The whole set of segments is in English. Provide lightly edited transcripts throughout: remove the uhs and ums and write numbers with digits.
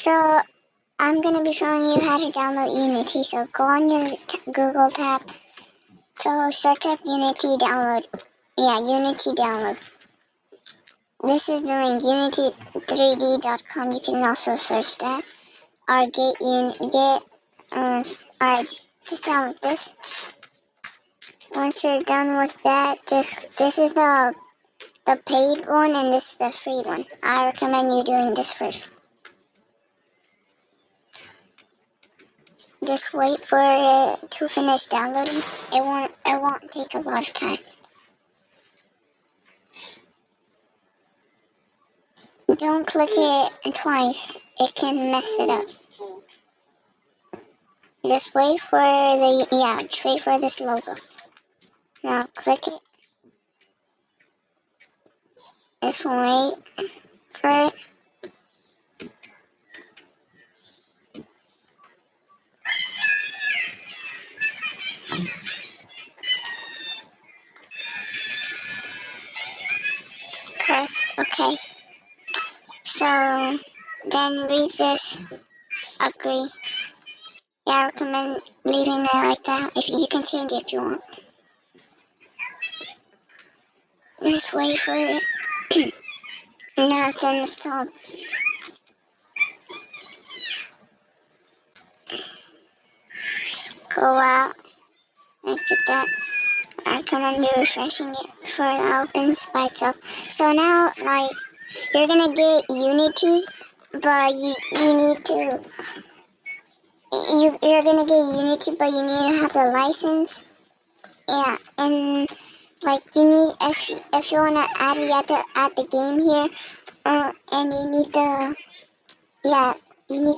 So I'm going to be showing you how to download Unity. So go on your Google tab. So search up Unity download. Yeah, Unity download. This is the link, unity3d.com. You can also search that. Or just download this. Once you're done with that, this is the paid one and this is the free one. I recommend you doing this first. Just wait for it to finish downloading. It won't take a lot of time. Don't click it twice. It can mess it up. Just wait for this logo. Now click it. Just wait for it. Press OK. So then read this. Agree. Yeah, I recommend leaving it like that. If you can change it if you want. Just wait for it. Now it's installed. Go out and get that. I recommend you refreshing it before it opens by itself. So now, like, you're gonna get Unity, but you're gonna get Unity, but you need to have the license. Yeah, and like you need if you wanna add it, you have to add the game here, and you need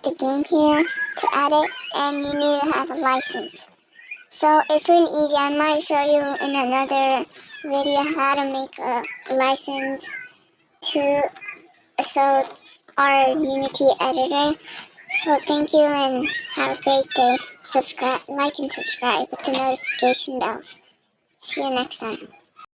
the game here to add it, and you need to have a license. So it's really easy. I might show you in another video how to make a license to our Unity editor. So thank you and have a great day. Subscribe, like and subscribe with the notification bells. See you next time.